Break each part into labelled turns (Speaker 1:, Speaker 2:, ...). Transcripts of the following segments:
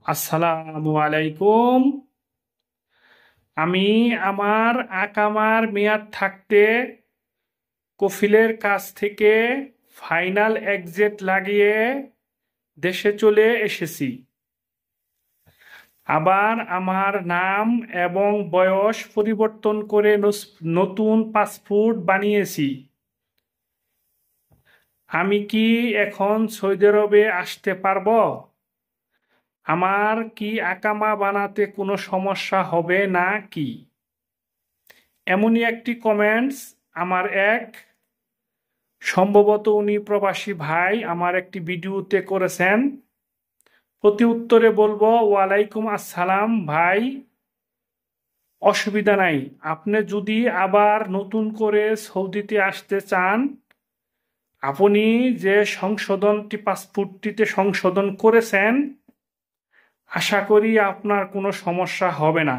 Speaker 1: আসসালামু আলাইকুম। আমি আমার আকামার মেয়াদ থাকতে কফিলের কাছ থেকে ফাইনাল এক্সিট লাগিয়ে দেশে চলে এসেছি। আবার আমার নাম এবং বয়স পরিবর্তন করে নতুন পাসপোর্ট বানিয়েছি। আমি কি এখন সৌদি আরবে আসতে পারবো? আমার কি আকামা বানাতে কোনো সমস্যা হবে না কি? এমনই একটি কমেন্টস আমার সম্ভবত উনি প্রবাসী ভাই আমার একটি ভিডিওতে করেছেন। প্রতি উত্তরে বলবো, ওয়ালাইকুম আসসালাম ভাই, অসুবিধা নাই। আপনি যদি আবার নতুন করে সৌদিতে আসতে চান, আপনি যে পাসপোর্টটিতে সংশোধন করেছেন, আশা করি আপনার কোনো সমস্যা হবে না।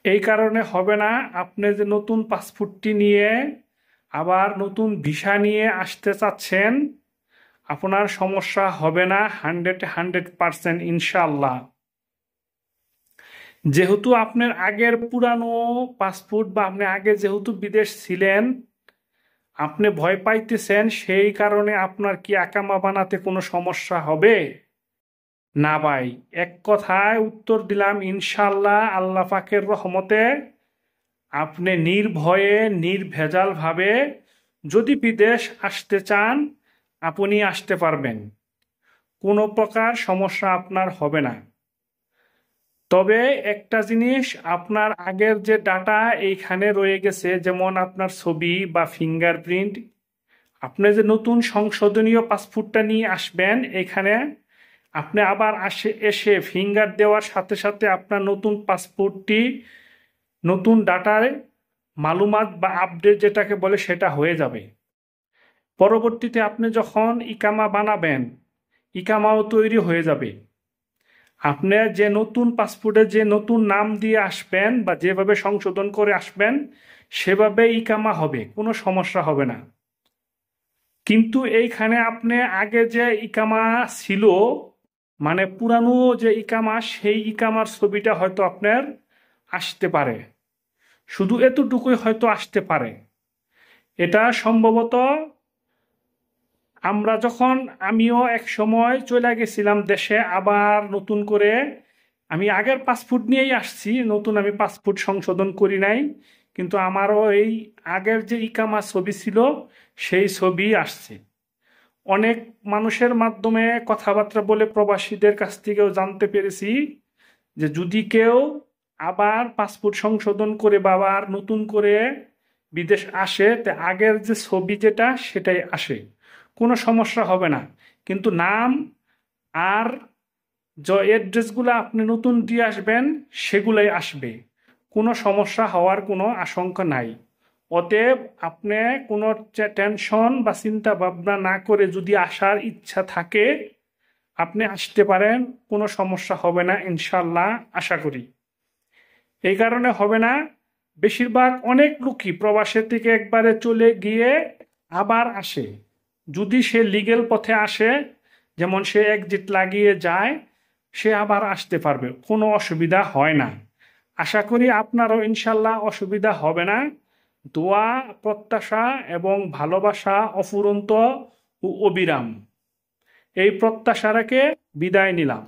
Speaker 1: এই কারণে হবে না, আপনি যে নতুন পাসপোর্টটি নিয়ে আবার নতুন ভিসা নিয়ে আসতে চাচ্ছেন, আপনার সমস্যা হবে না 100% ইনশাল্লাহ। যেহেতু আপনার আগের পুরানো পাসপোর্ট বা আপনি আগে যেহেতু বিদেশ ছিলেন, আপনি ভয় পাইতেছেন, সেই কারণে আপনার কি আকামা বানাতে কোনো সমস্যা হবে না ভাই। এক কথায় উত্তর দিলাম, ইনশাল্লাহ আল্লাহ পাকের রহমতে আপনি নির্ভয়ে নির্ভেজাল ভাবে যদি বিদেশ আসতে চান, আপনি আসতে পারবেন। কোনো প্রকার সমস্যা আপনার হবে না। তবে একটা জিনিস, আপনার আগের যে ডাটা এইখানে রয়ে গেছে, যেমন আপনার ছবি বা ফিঙ্গারপ্রিন্ট, আপনি যে নতুন সংশোধনীয় পাসপোর্টটা নিয়ে আসবেন, এখানে আপনি আবার এসে ফিঙ্গার দেওয়ার সাথে সাথে আপনার নতুন পাসপোর্টটি নতুন ডাটায় মালুমাত বা আপডেট যেটাকে বলে সেটা হয়ে যাবে। পরবর্তীতে আপনি যখন ইকামা বানাবেন, ইকামাও তৈরি হয়ে যাবে। আপনি যে নতুন পাসপোর্টে যে নতুন নাম দিয়ে আসবেন বা যেভাবে সংশোধন করে আসবেন, সেভাবে ইকামা হবে, কোনো সমস্যা হবে না। কিন্তু এইখানে আপনি আগে যে ইকামা ছিল, মানে পুরানো যে ইকামা, সেই ইকামার ছবিটা হয়তো আপনার আসতে পারে, শুধু এতটুকুই হয়তো আসতে পারে। এটা সম্ভবত আমিও এক সময় চলে গেছিলাম দেশে, আবার নতুন করে আমি আগের পাসপোর্ট নিয়েই আসছি, নতুন আমি পাসপোর্ট সংশোধন করি নাই, কিন্তু আমারও এই আগের যে ইকামা ছবি ছিল সেই ছবি আসছে। অনেক মানুষের মাধ্যমে কথাবার্তা বলে প্রবাসীদের কাছ থেকেও জানতে পেরেছি যে যদি কেউ আবার পাসপোর্ট সংশোধন করে বা আবার নতুন করে বিদেশ আসে, তে আগের যে ছবি যেটা সেটাই আসে, কোনো সমস্যা হবে না। কিন্তু নাম আর যে অ্যাড্রেসগুলো আপনি নতুন দিয়ে আসবেন সেগুলাই আসবে, কোনো সমস্যা হওয়ার কোনো আশঙ্কা নাই। অতএব আপনি কোনো টেনশন বা চিন্তা ভাবনা না করে যদি আসার ইচ্ছা থাকে, আপনি আসতে পারেন, কোনো সমস্যা হবে না ইনশাল্লাহ, আশা করি। এই কারণে হবে না, বেশিরভাগ অনেক লোকই প্রবাসের থেকে একবারে চলে গিয়ে আবার আসে। যদি সে লিগেল পথে আসে, যেমন সে এক্সিট লাগিয়ে যায়, সে আবার আসতে পারবে, কোনো অসুবিধা হয় না। আশা করি আপনারও ইনশাল্লাহ অসুবিধা হবে না। দোয়া, প্রত্যাশা এবং ভালোবাসা অফুরন্ত ও অবিরাম, এই প্রত্যাশা রেখে বিদায় নিলাম।